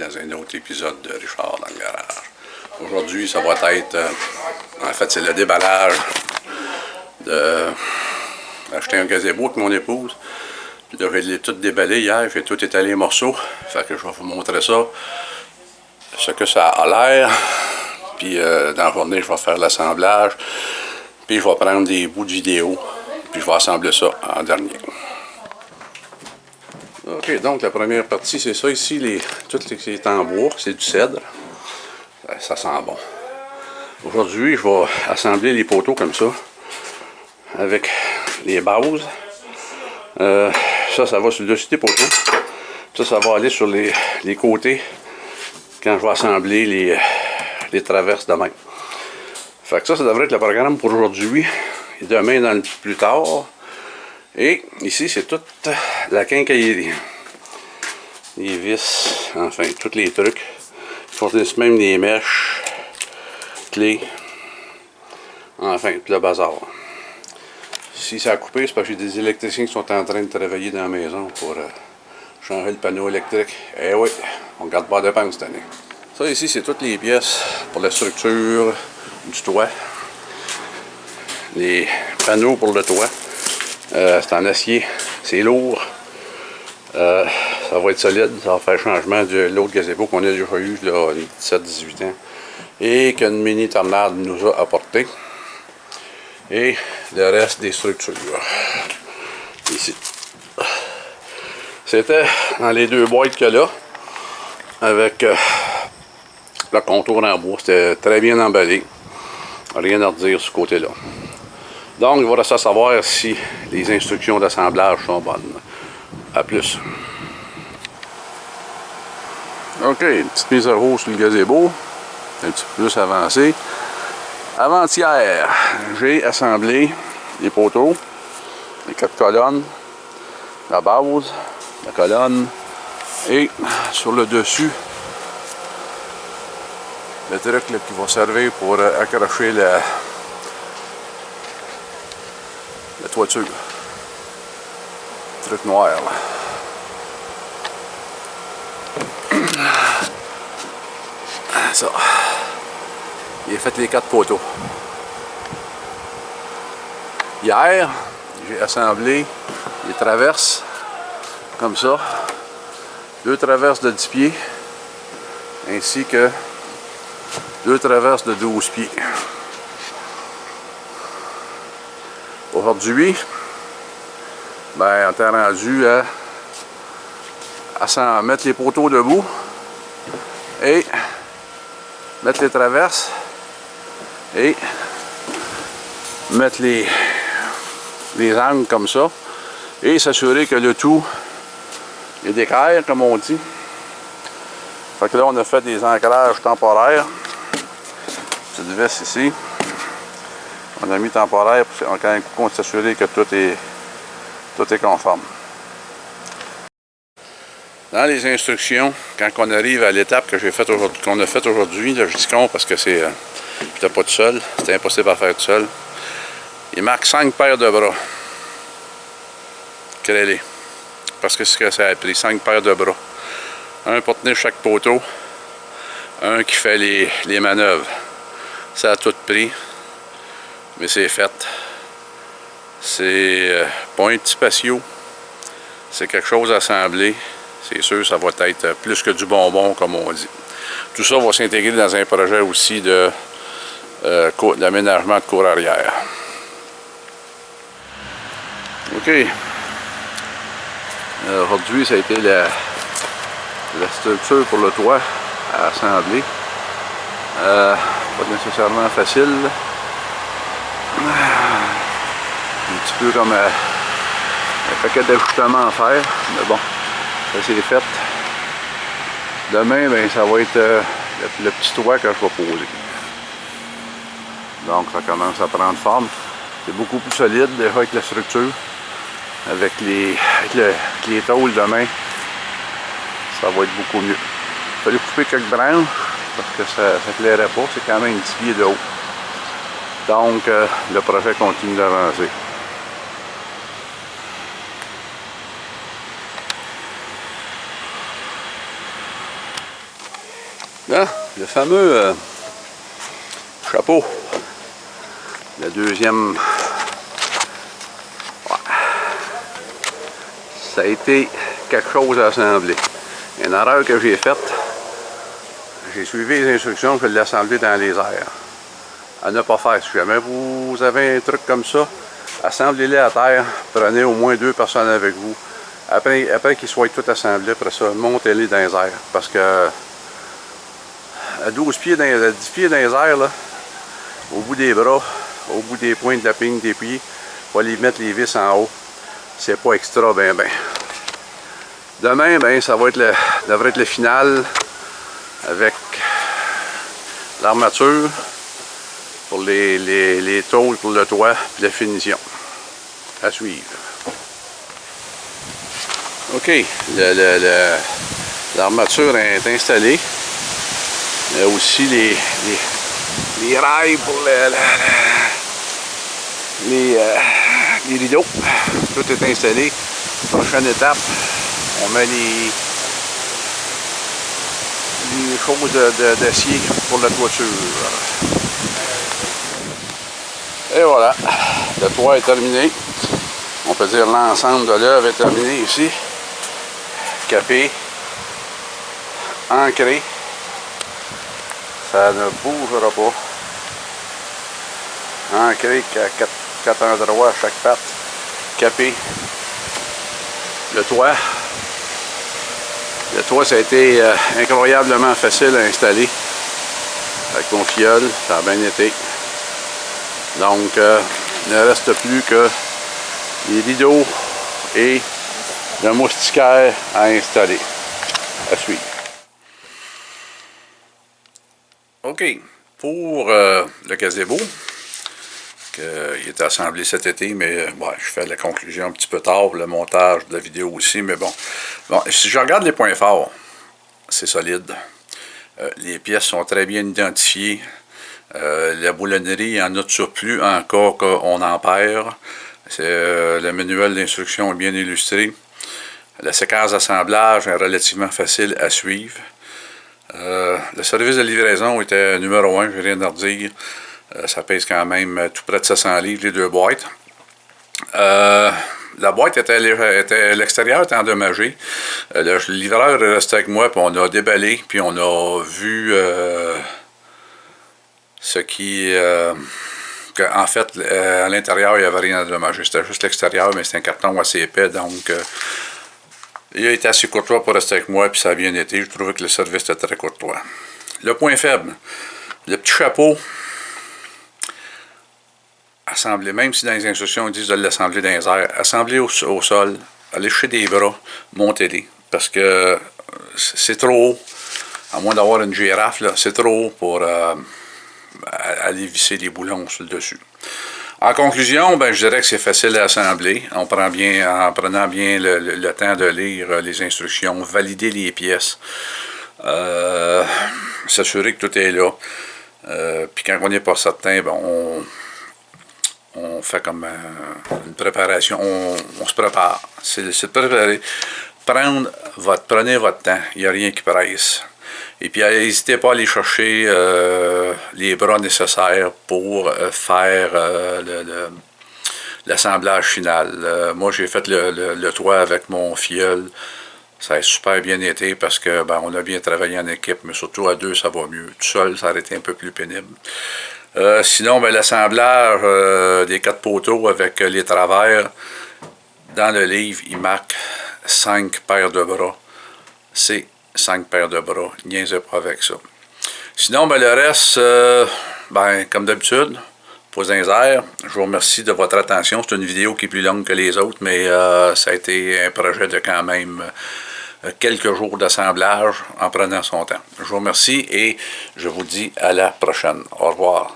dans un autre épisode de Richard dans le garage. Aujourd'hui, ça va être, en fait, c'est le déballage de acheter un gazebo avec mon épouse. Puis là, je l'ai tout déballé hier, j'ai tout étalé en morceaux. Fait que je vais vous montrer ça, ce que ça a l'air. Puis dans la journée, je vais faire l'assemblage. Puis je vais prendre des bouts de vidéo. Puis je vais assembler ça en dernier. OK, donc la première partie, c'est ça ici, tout ce qui est en bois, c'est du cèdre. Ça sent bon. Aujourd'hui, je vais assembler les poteaux comme ça, avec les bases. Ça va sur le dessus des poteaux. Ça va aller sur les côtés quand je vais assembler les traverses de même. Fait que ça devrait être le programme pour aujourd'hui. Et demain, dans le plus tard. Et ici, c'est toute la quincaillerie. Les vis, enfin, tous les trucs. Ils fournissent même des mèches, clés. Enfin, tout le bazar. Si ça a coupé, c'est parce que j'ai des électriciens qui sont en train de travailler dans la maison pour changer le panneau électrique. Eh oui, on ne garde pas de dépense cette année. Ça ici, c'est toutes les pièces pour la structure du toit. Les panneaux pour le toit. C'est en acier, c'est lourd. Ça va être solide, ça va faire changement de l'autre gazebo qu'on a déjà eu il y a 17-18 ans et qu'une mini tornade nous a apporté. Et le reste des structures. Ici. C'était dans les deux boîtes qu'il y a là, avec le contour en bois. C'était très bien emballé. Rien à redire sur ce côté-là. Donc, il va rester à savoir si les instructions d'assemblage sont bonnes. A plus. OK, une petite mise à jour sur le gazebo. Un petit peu plus avancé. Avant-hier, j'ai assemblé les poteaux, les 4 colonnes, la base, la colonne et sur le dessus, le truc là, qui va servir pour accrocher la toiture. Le truc noir là. Ça. J'ai fait les 4 poteaux. Hier, j'ai assemblé les traverses comme ça. 2 traverses de 10 pieds ainsi que 2 traverses de 12 pieds. Aujourd'hui, ben, on est rendu à mettre les poteaux debout et mettre les traverses et mettre les angles comme ça et s'assurer que le tout est d'équerre, comme on dit. Fait que là, on a fait des ancrages temporaires. Petite vis ici. On a mis temporaire pour quand on s'assurer que tout est conforme. Dans les instructions, quand on arrive à l'étape qu'on a faite aujourd'hui, là, je dis qu'on parce que j'étais pas tout seul, c'était impossible à faire tout seul. Il marque 5 paires de bras. Crêlés. Parce que c'est ce que ça a pris, 5 paires de bras. Un pour tenir chaque poteau, un qui fait les manœuvres. Ça a tout pris, mais c'est fait. C'est pas un petit patio, c'est quelque chose à assembler. C'est sûr, ça va être plus que du bonbon, comme on dit. Tout ça va s'intégrer dans un projet aussi d'aménagement de cour arrière. OK. Aujourd'hui, ça a été la structure pour le toit à assembler. Pas nécessairement facile. Un petit peu comme un paquet d'ajustements à faire, mais bon, ça c'est fait. Demain, ben, ça va être le petit toit que je vais poser. Donc ça commence à prendre forme. C'est beaucoup plus solide déjà avec la structure. Avec les tôles demain, ça va être beaucoup mieux. Il fallait couper quelques branches parce que ça ne clairait pas, c'est quand même 10 pieds de haut. Donc le projet continue d'avancer. Là, le fameux chapeau. Le deuxième. Ouais. Ça a été quelque chose à assembler. Une erreur que j'ai faite, j'ai suivi les instructions, je l'ai assemblé dans les airs. À ne pas faire. Si jamais vous avez un truc comme ça, assemblez-les à terre, prenez au moins 2 personnes avec vous. Après qu'ils soient tous assemblés, après ça, montez-les dans les airs. Parce que à 10 pieds dans les airs, là, au bout des bras, au bout des pointes de la pigne des pieds, il faut aller mettre les vis en haut. C'est pas extra, ben. Demain, ben, ça va être devrait être le final avec l'armature pour les tôles pour le toit et la finition. À suivre. OK, l'armature est installée. Il y a aussi les rails pour les rideaux. Tout est installé. Prochaine étape, on met les choses d'acier pour la toiture. Et voilà, le toit est terminé. On peut dire l'ensemble de l'œuvre est terminé ici. Capé, ancré. Ça ne bougera pas. Ancré à 4 endroits à chaque patte. Capé. Le toit, ça a été incroyablement facile à installer. Avec mon filleul, ça a bien été. Donc, il ne reste plus que les rideaux et le moustiquaire à installer. À suivre. OK. Pour le gazebo, il est assemblé cet été, mais bon, je fais la conclusion un petit peu tard, le montage de la vidéo aussi, mais bon. Si je regarde les points forts, c'est solide. Les pièces sont très bien identifiées. La boulonnerie, il y en a de surplus, en cas qu'on en perd. Le manuel d'instruction est bien illustré. La séquence d'assemblage est relativement facile à suivre. Le service de livraison était numéro 1, je n'ai rien à redire. Ça pèse quand même tout près de 700 livres, les 2 boîtes. La boîte l'extérieur était endommagé. Le livreur est resté avec moi, puis on a déballé, puis on a vu ce qui... en fait, à l'intérieur, il n'y avait rien endommagé. C'était juste l'extérieur, mais c'est un carton assez épais, donc... il a été assez courtois pour rester avec moi, puis ça a bien été. Je trouvais que le service était très courtois. Le point faible, le petit chapeau, assemblé, même si dans les instructions ils disent de l'assembler dans les airs, assembler au sol, aller chercher des bras, montez-les, parce que c'est trop haut, à moins d'avoir une girafe, c'est trop haut pour aller visser les boulons sur le dessus. En conclusion, ben, je dirais que c'est facile à assembler. En prenant bien le temps de lire les instructions, valider les pièces, s'assurer que tout est là. Puis quand on n'est pas certain, ben, on fait comme une préparation, on se prépare. C'est de préparer. Prenez votre temps, il n'y a rien qui presse. Et puis, n'hésitez pas à aller chercher les bras nécessaires pour faire l'assemblage final. Moi, j'ai fait le toit avec mon filleul. Ça a super bien été parce que ben, on a bien travaillé en équipe, mais surtout à 2, ça va mieux. Tout seul, ça aurait été un peu plus pénible. Sinon, ben, l'assemblage des 4 poteaux avec les travers, dans le livre, il marque 5 paires de bras. C'est 5 paires de bras. Niaisez pas avec ça. Sinon, ben, le reste, ben, comme d'habitude, pose un airs. Je vous remercie de votre attention. C'est une vidéo qui est plus longue que les autres, mais ça a été un projet de quand même quelques jours d'assemblage en prenant son temps. Je vous remercie et je vous dis à la prochaine. Au revoir.